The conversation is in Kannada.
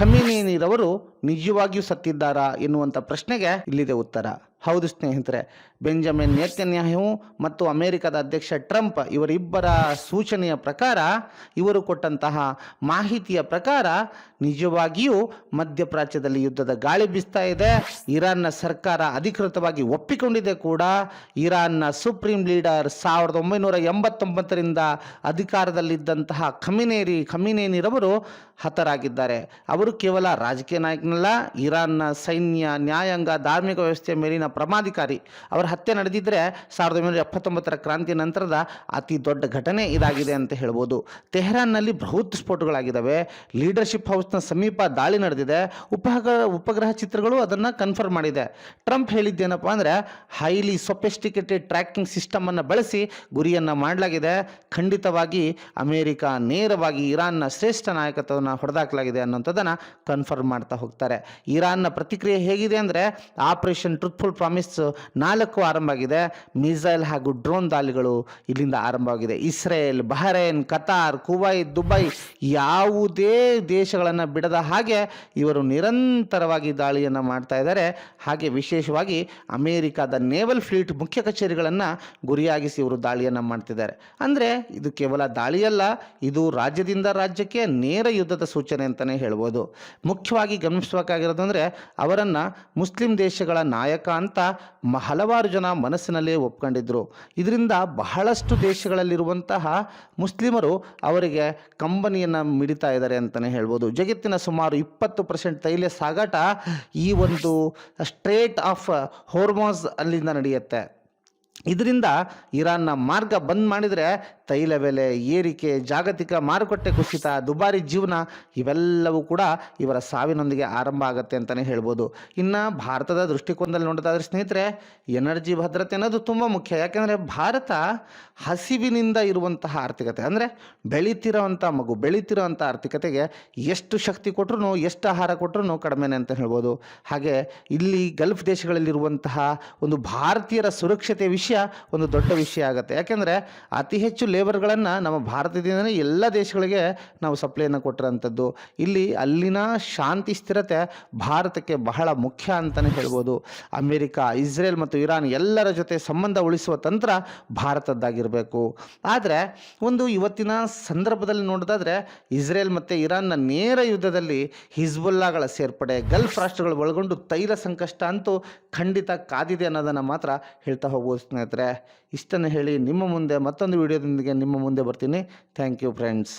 ಖಮೀನಿರವರು ನಿಜವಾಗಿಯೂ ಸತ್ತಿದ್ದಾರಾ ಎನ್ನುವಂಥ ಪ್ರಶ್ನೆಗೆ ಇಲ್ಲಿದೆ ಉತ್ತರ. ಹೌದು ಸ್ನೇಹಿತರೆ, ಬೆಂಜಮಿನ್ ನೇತನ್ಯಾಹು ಮತ್ತು ಅಮೆರಿಕದ ಅಧ್ಯಕ್ಷ ಟ್ರಂಪ್ ಇವರಿಬ್ಬರ ಸೂಚನೆಯ ಪ್ರಕಾರ, ಇವರು ಕೊಟ್ಟಂತಹ ಮಾಹಿತಿಯ ಪ್ರಕಾರ ನಿಜವಾಗಿಯೂ ಮಧ್ಯಪ್ರಾಚ್ಯದಲ್ಲಿ ಯುದ್ಧದ ಗಾಳಿ ಬೀಸ್ತಾ ಇದೆ. ಇರಾನ್ನ ಸರ್ಕಾರ ಅಧಿಕೃತವಾಗಿ ಒಪ್ಪಿಕೊಂಡಿದೆ ಕೂಡ. ಇರಾನ್ನ ಸುಪ್ರೀಂ ಲೀಡರ್ 1989ರಿಂದ ಅಧಿಕಾರದಲ್ಲಿದ್ದಂತಹ ಖಮೀನೇನಿರವರು ಹತರಾಗಿದ್ದಾರೆ. ಅವರು ಕೇವಲ ರಾಜಕೀಯ ನಾಯಕನಲ್ಲ, ಇರಾನ್ನ ಸೈನ್ಯ, ನ್ಯಾಯಾಂಗ, ಧಾರ್ಮಿಕ ವ್ಯವಸ್ಥೆಯ ಮೇಲಿನ ಪ್ರಮಾಧಿಕಾರಿ. ಅವರ ಹತ್ಯೆ ನಡೆದಿದ್ದರೆ 1979ರ ಕ್ರಾಂತಿ ನಂತರದ ಅತಿ ದೊಡ್ಡ ಘಟನೆ ಇದಾಗಿದೆ ಅಂತ ಹೇಳ್ಬೋದು. ತೆಹರಾನ್ನಲ್ಲಿ ಬೃಹತ್ ಸ್ಫೋಟಗಳಾಗಿದ್ದಾವೆ. ಲೀಡರ್ಶಿಪ್ ಹೌಸ್ನ ಸಮೀಪ ದಾಳಿ ನಡೆದಿದೆ. ಉಪಗ್ರಹ ಚಿತ್ರಗಳು ಅದನ್ನು ಕನ್ಫರ್ಮ್ ಮಾಡಿದೆ. ಟ್ರಂಪ್ ಹೇಳಿದ್ದೇನಪ್ಪ ಅಂದರೆ, ಹೈಲಿ ಸೊಫಿಸ್ಟಿಕೇಟೆಡ್ ಟ್ರ್ಯಾಕಿಂಗ್ ಸಿಸ್ಟಮನ್ನು ಬಳಸಿ ಗುರಿಯನ್ನು ಮಾಡಲಾಗಿದೆ. ಖಂಡಿತವಾಗಿ ಅಮೆರಿಕ ನೇರವಾಗಿ ಇರಾನ್ನ ಶ್ರೇಷ್ಠ ನಾಯಕತ್ವವನ್ನು ಹೊಡೆದಾಕಲಾಗಿದೆ ಅನ್ನೋಂಥದ್ದನ್ನು ಕನ್ಫರ್ಮ್ ಮಾಡ್ತಾ ಹೋಗ್ತಾರೆ. ಇರಾನ್ನ ಪ್ರತಿಕ್ರಿಯೆ ಹೇಗಿದೆ ಅಂದರೆ, ಆಪರೇಷನ್ ಟ್ರುತ್ಫುಲ್ ಪ್ರಾಮಿಸ್ 4 ಆರಂಭ ಆಗಿದೆ. ಮಿಸೈಲ್ ಹಾಗೂ ಡ್ರೋನ್ ದಾಳಿಗಳು ಇಲ್ಲಿಂದ ಆರಂಭವಾಗಿದೆ. Israel, Bahrain, Qatar, Kuwait, Dubai ಯಾವುದೇ ದೇಶಗಳನ್ನು ಬಿಡದ ಹಾಗೆ ಇವರು ನಿರಂತರವಾಗಿ ದಾಳಿಯನ್ನು ಮಾಡ್ತಾ ಇದ್ದಾರೆ. ಹಾಗೆ ವಿಶೇಷವಾಗಿ ಅಮೆರಿಕದ ನೇವಲ್ ಫ್ಲೀಟ್ ಮುಖ್ಯ ಕಚೇರಿಗಳನ್ನು ಗುರಿಯಾಗಿಸಿ ಇವರು ದಾಳಿಯನ್ನು ಮಾಡ್ತಿದ್ದಾರೆ. ಅಂದರೆ ಇದು ಕೇವಲ ದಾಳಿಯಲ್ಲ, ಇದು ರಾಜ್ಯದಿಂದ ರಾಜ್ಯಕ್ಕೆ ನೇರ ಯುದ್ಧದ ಸೂಚನೆ ಅಂತಲೇ ಹೇಳ್ಬೋದು. ಮುಖ್ಯವಾಗಿ ಗಮನಿಸಬೇಕಾಗಿರೋದು ಅಂದರೆ, ಅವರನ್ನು ಮುಸ್ಲಿಂ ದೇಶಗಳ ನಾಯಕ ಅಂತ ಹಲವಾರು ಜನ ಮನಸ್ಸಿನಲ್ಲೇ ಒಪ್ಕೊಂಡಿದ್ರು. ಇದರಿಂದ ಬಹಳಷ್ಟು ದೇಶಗಳಲ್ಲಿರುವಂತಹ ಮುಸ್ಲಿಮರು ಅವರಿಗೆ ಕಂಬನಿಯನ್ನು ಮಿಡಿತಾ ಇದ್ದಾರೆ ಅಂತಲೇ ಹೇಳ್ಬೋದು. ಜಗತ್ತಿನ ಸುಮಾರು 20% ತೈಲ ಸಾಗಾಟ ಈ ಒಂದು ಸ್ಟ್ರೇಟ್ ಆಫ್ ಹೋರ್ಮೋಸ್ ಅಲ್ಲಿಂದ ನಡೆಯುತ್ತೆ. ಇದರಿಂದ ಇರಾನ್ನ ಮಾರ್ಗ ಬಂದ್ ಮಾಡಿದರೆ ತೈಲ ಬೆಲೆ ಏರಿಕೆ, ಜಾಗತಿಕ ಮಾರುಕಟ್ಟೆ ಕುಸಿತ, ದುಬಾರಿ ಜೀವನ ಇವೆಲ್ಲವೂ ಕೂಡ ಇವರ ಸಾವಿನೊಂದಿಗೆ ಆರಂಭ ಆಗುತ್ತೆ ಅಂತಲೇ ಹೇಳ್ಬೋದು. ಇನ್ನು ಭಾರತದ ದೃಷ್ಟಿಕೋನದಲ್ಲಿ ನೋಡೋದಾದ್ರೆ ಸ್ನೇಹಿತರೆ, ಎನರ್ಜಿ ಭದ್ರತೆ ಅನ್ನೋದು ತುಂಬ ಮುಖ್ಯ. ಯಾಕೆಂದರೆ ಭಾರತ ಹಸಿವಿನಿಂದ ಇರುವಂತಹ ಆರ್ಥಿಕತೆ, ಅಂದರೆ ಬೆಳೀತಿರೋವಂಥ ಆರ್ಥಿಕತೆಗೆ ಎಷ್ಟು ಶಕ್ತಿ ಕೊಟ್ಟರು, ಎಷ್ಟು ಆಹಾರ ಕೊಟ್ಟರು ಕಡಿಮೆನೆ ಅಂತ ಹೇಳ್ಬೋದು. ಹಾಗೆ ಇಲ್ಲಿ ಗಲ್ಫ್ ದೇಶಗಳಲ್ಲಿರುವಂತಹ ಒಂದು ಭಾರತೀಯರ ಸುರಕ್ಷತೆ ವಿಷಯ ಒಂದು ದೊಡ್ಡ ವಿಷಯ ಆಗುತ್ತೆ. ಯಾಕೆಂದರೆ ಅತಿ ಹೆಚ್ಚು ಲೇಬರ್ಗಳನ್ನು ನಮ್ಮ ಭಾರತದಿಂದಲೇ ಎಲ್ಲ ದೇಶಗಳಿಗೆ ನಾವು ಸಪ್ಲೈಯನ್ನು ಕೊಟ್ಟಿರೋಂಥದ್ದು. ಅಲ್ಲಿನ ಶಾಂತಿ ಸ್ಥಿರತೆ ಭಾರತಕ್ಕೆ ಬಹಳ ಮುಖ್ಯ ಅಂತಲೇ ಹೇಳ್ಬೋದು. ಅಮೆರಿಕ, ಇಸ್ರೇಲ್ ಮತ್ತು ಇರಾನ್ ಎಲ್ಲರ ಜೊತೆ ಸಂಬಂಧ ಉಳಿಸುವ ತಂತ್ರ ಭಾರತದ್ದಾಗಿರಬೇಕು. ಆದರೆ ಇವತ್ತಿನ ಸಂದರ್ಭದಲ್ಲಿ ನೋಡೋದಾದರೆ, ಇಸ್ರೇಲ್ ಮತ್ತು ಇರಾನ್ನ ನೇರ ಯುದ್ಧದಲ್ಲಿ ಹಿಜ್ಬುಲ್ಲಾಗಳ ಸೇರ್ಪಡೆ, ಗಲ್ಫ್ ರಾಷ್ಟ್ರಗಳು ಒಳಗೊಂಡು ತೈಲ ಸಂಕಷ್ಟ ಅಂತೂ ಖಂಡಿತ ಕಾದಿದೆ ಅನ್ನೋದನ್ನು ಮಾತ್ರ ಹೇಳ್ತಾ ಹೋಗ್ಬೋದು ಸ್ನೇಹಿತರೆ. ಇಷ್ಟನ್ನು ಹೇಳಿ ನಿಮ್ಮ ಮುಂದೆ ಮತ್ತೊಂದು ವಿಡಿಯೋದೊಂದಿಗೆ ನಿಮ್ಮ ಮುಂದೆ ಬರ್ತೀನಿ. Thank you friends.